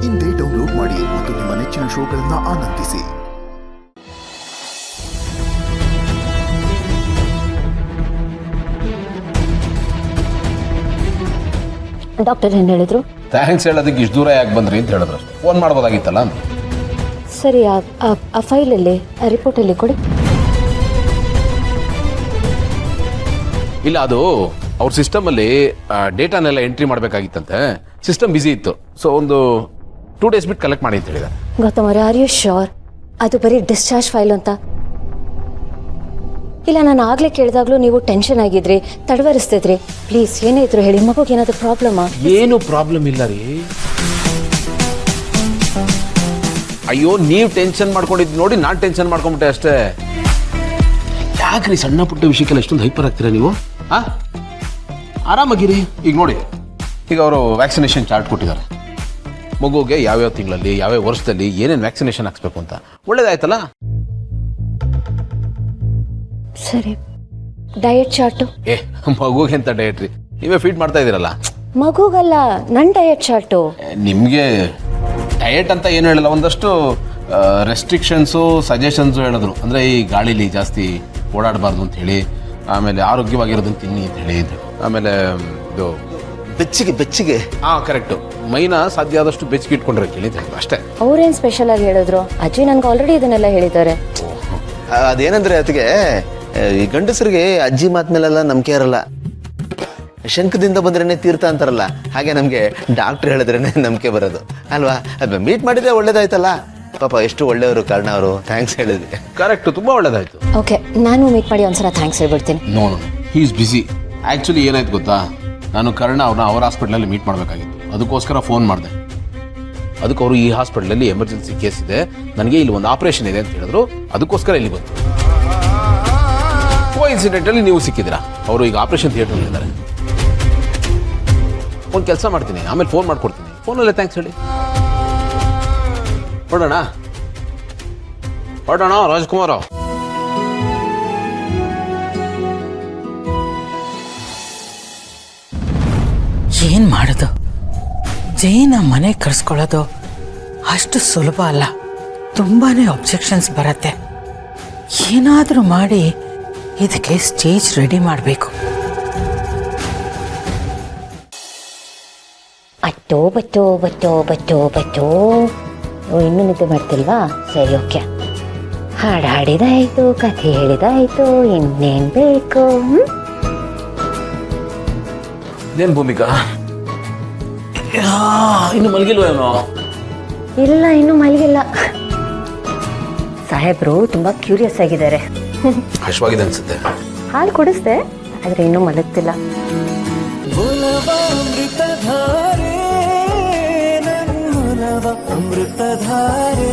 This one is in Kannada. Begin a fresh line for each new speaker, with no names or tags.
ಇಂದೇ ಡೌನ್ಲೋಡ್ ಮಾಡಿ ಮತ್ತು ನಿಮ್ಮ ನೆಚ್ಚಿನ ಶೋಗಳನ್ನು ಆನಂದಿಸಿ.
ಡಾಕ್ಟರ್ ಏನು ಹೇಳಿದ್ರು?
ಥ್ಯಾಂಕ್ಸ್ ಹೇಳೋದಕ್ಕೆ ಇಷ್ಟು ದೂರ ಯಾಕೆ ಬಂದ್ರಿ ಅಂತ ಹೇಳಿದ್ರು. ಫೋನ್ ಮಾಡ್ಬೋದಾಗಿತ್ತಲ್ಲ.
ಸರಿ, ಆ ಫೈಲಲ್ಲಿ ಆ ರಿಪೋರ್ಟಲ್ಲಿ ಕೊಡಿ.
ಇಲ್ಲ, ಅದು ಅವ್ರ ಸಿಸ್ಟಮಲ್ಲಿ ಡೇಟಾನೆಲ್ಲ ಎಂಟ್ರಿ ಮಾಡಬೇಕಾಗಿತ್ತಂತೆ. ಸಿಸ್ಟಮ್ ಬ್ಯುಸಿ ಇತ್ತು. ಸೊ ಒಂದು 2 days ಬಿಟ್ಟು ಕಲೆಕ್ಟ್ ಮಾಡಿ ಅಂತ ಹೇಳಿದ್ದಾರೆ.
ಗೌತಮ್ ಅವರೇ, ಆರ್ ಯು ಶ್ಯೂರ್ ಅದು ಬರೀ ಡಿಸ್ಚಾರ್ಜ್ ಫೈಲ್ ಅಂತ? ಇಲ್ಲ, ನಾನು ಆಗಲೇ ಕೇಳಿದಾಗಲೂ ನೀವು ಟೆನ್ಷನ್ ಆಗಿದ್ರಿ, ತಡವರಿಸ್ತಿದ್ರಿ. ಪ್ಲೀಸ್ ಏನೇ ಇದ್ರು ಹೇಳಿ, ಮಗುಗೆ ಏನಾದರೂ ಪ್ರಾಬ್ಲಮಾ?
ಏನು ಪ್ರಾಬ್ಲಮ್ ಇಲ್ಲ ರೀ. ಅಯ್ಯೋ, ನೀವು ಟೆನ್ಷನ್ ಮಾಡ್ಕೊಂಡಿದ್ದು ನೋಡಿ ನಾನು ಟೆನ್ಷನ್ ಮಾಡ್ಕೊಂಬಿಟ್ಟೆ ಅಷ್ಟೇ. ಯಾಕ್ರಿ ಸಣ್ಣ ಪುಟ್ಟ ವಿಷಯಕ್ಕೆಲ್ಲ ಎಷ್ಟೊಂದು ಹೈಪರ್ ಆಗ್ತೀರಾ ನೀವು? ಆರಾಮಾಗಿರಿ. ಈಗ ನೋಡಿ, ಈಗ ಅವರು ವ್ಯಾಕ್ಸಿನೇಷನ್ ಚಾರ್ಟ್ ಕೊಟ್ಟಿದ್ದಾರೆ. ಮಗುಗೆ ಯಾವ್ಯಾವ ತಿಂಗಳಲ್ಲಿ ಯಾವ್ಯಾವ ವರ್ಷದಲ್ಲಿ ಏನೇನು ವ್ಯಾಕ್ಸಿನೇಷನ್ ಹಾಕ್ಸ್ಬೇಕು ಅಂತ. ಒಳ್ಳೇದಾಯ್ತಲ್ಲ.
ಸರಿ, ಡಯಟ್ ಚಾರ್ಟು?
ಮಗುಗೆ ಎಂತ ಡಯಟ್ ರೀ, ನೀವೇ ಫೀಡ್ ಮಾಡ್ತಾ ಇದ್ದೀರಲ್ಲ.
ಮಗುಗಲ್ಲ, ನನ್ನ ಡಯಟ್ ಚಾರ್ಟು.
ನಿಮಗೆ ಡಯಟ್ ಅಂತ ಏನು ಹೇಳಲ್ಲ, ಒಂದಷ್ಟು ರೆಸ್ಟ್ರಿಕ್ಷನ್ಸು ಸಜೆಷನ್ಸು ಹೇಳಿದ್ರು. ಅಂದರೆ ಈ ಗಾಳಿಲಿ ಜಾಸ್ತಿ ಓಡಾಡಬಾರ್ದು ಅಂತ ಹೇಳಿ, ಆಮೇಲೆ ಆರೋಗ್ಯವಾಗಿರೋದನ್ನು ತಿನ್ನಿ ಅಂತ ಹೇಳಿ, ಆಮೇಲೆ ಇದು ಬೆಚ್ಚಗೆ ಕರೆಕ್ಟು, ಮೈನ ಸಾಧ್ಯ ಆದಷ್ಟು ಬೆಚ್ಚಗೆ ಇಟ್ಕೊಂಡ್ರೆ ಕೇಳಿ ಅಷ್ಟೇ.
ಅವ್ರೇನು ಸ್ಪೆಷಲ್ ಆಗಿ ಹೇಳಿದ್ರು? ಅಜ್ಜಿ ನನ್ಗೆ ಆಲ್ರೆಡಿ ಇದನ್ನೆಲ್ಲ ಹೇಳಿದ್ದಾರೆ.
ಅದೇನಂದ್ರೆ ಅದಕ್ಕೆ ಈ ಗಂಡಸರಿಗೆ ಅಜ್ಜಿ ಮಾತ್ ಮೇಲೆಲ್ಲ ನಂಬಿಕೆ ಇರಲ್ಲ. ಶಂಕದಿಂದ ಬಂದ್ರೇನೆ ತೀರ್ಥ ಅಂತಾರಲ್ಲ, ಹಾಗೆ ನಮಗೆ ಡಾಕ್ಟರ್ ಹೇಳಿದ್ರೇನೆ ನಂಬಿಕೆ ಬರೋದು ಅಲ್ವಾ? ಅದು ಮೀಟ್ ಮಾಡಿದ್ರೆ ಒಳ್ಳೇದಾಯ್ತಲ್ಲ. ಪಾಪ ಎಷ್ಟು ಒಳ್ಳೆಯವರು ಕಾರಣ ಅವರು. ಥ್ಯಾಂಕ್ಸ್ ಹೇಳಿದ್ರಿ.
ಕರೆಕ್ಟು, ತುಂಬ ಒಳ್ಳೇದಾಯ್ತು.
ಓಕೆ, ನಾನು ಮೀಟ್ ಮಾಡಿ ಒಂದ್ಸಲ ಥ್ಯಾಂಕ್ಸ್ ಹೇಳ್ಬಿಡ್ತೀನಿ.
No, he is busy. Actually ಏನಾಯ್ತು ಗೊತ್ತಾ, ನಾನು ಕರ್ಣ ಅವ್ರನ್ನ ಅವ್ರ ಹಾಸ್ಪಿಟ್ಲಲ್ಲಿ ಮೀಟ್ ಮಾಡಬೇಕಾಗಿತ್ತು. ಅದಕ್ಕೋಸ್ಕರ ಫೋನ್ ಮಾಡಿದೆ. ಅದಕ್ಕೆ ಅವರು ಈ ಹಾಸ್ಪಿಟ್ಲಲ್ಲಿ ಎಮರ್ಜೆನ್ಸಿ ಕೇಸ್ ಇದೆ, ನನಗೆ ಇಲ್ಲಿ ಒಂದು ಆಪರೇಷನ್ ಇದೆ ಅಂತ ಹೇಳಿದ್ರು. ಅದಕ್ಕೋಸ್ಕರ ಇಲ್ಲಿ ಬಂತು. ಇನ್ಸಿಡೆಂಟಲ್ಲಿ ನೀವು ಸಿಕ್ಕಿದ್ದೀರಾ. ಅವರು ಈಗ ಆಪರೇಷನ್ ಥಿಯೇಟರ್ನಲ್ಲಿ ಇದ್ದಾರೆ. ಒಂದು ಕೆಲಸ ಮಾಡ್ತೀನಿ, ಆಮೇಲೆ ಫೋನ್ ಮಾಡ್ಕೊಡ್ತೀನಿ. ಫೋನಲ್ಲೇ ಥ್ಯಾಂಕ್ಸ್ ಹೇಳಿ. ಹೊರಡೋಣ ರಾಜ್ಕುಮಾರ್.
ಏನು ಮಾಡೋದು? ಜೈನ ಮನೆ ಕರ್ಸ್ಕೊಳ್ಳೋದು ಅಷ್ಟು ಸುಲಭ ಅಲ್ಲ. ತುಂಬಾ ಅಬ್ಜೆಕ್ಷನ್ಸ್ ಬರುತ್ತೆ. ಏನಾದರೂ ಮಾಡಿ ಇದಕ್ಕೆ ಸ್ಟೇಜ್ ರೆಡಿ ಮಾಡಬೇಕು.
ಅಟ್ಟೋ ಬಟ್ಟೋ ಬಟ್ಟೋ ಬಟ್ಟೋ ಬಟ್ಟೋ. ಇನ್ನೂ ನಿದ್ದೆ ಮಾಡ್ತಿಲ್ವಾ? ಸರಿ, ಓಕೆ. ಹಾಡು ಹಾಡಿದಾಯ್ತು, ಕಥೆ ಹೇಳಿದಾಯ್ತು, ಇನ್ನೇನು ಬೇಕು?
ಏನು ಭೂಮಿಕಾ, ಇನ್ನು ಮಲಗಿಲ್ವೇನೋ?
ಇಲ್ಲ, ಇನ್ನೂ ಮಲಗಿಲ್ಲ. ಸಾಹೇಬ್ರು ತುಂಬಾ ಕ್ಯೂರಿಯಸ್ ಆಗಿದ್ದಾರೆ.
ಹಶ್ವಾಗಿದೆ ಅನ್ಸುತ್ತೆ.
ಹಾಲು ಕುಡಿಸ್ದೆ, ಆದ್ರೆ ಇನ್ನೂ ಮಲಗ್ತಿಲ್ಲ.
ಅಮೃತಧಾರೆ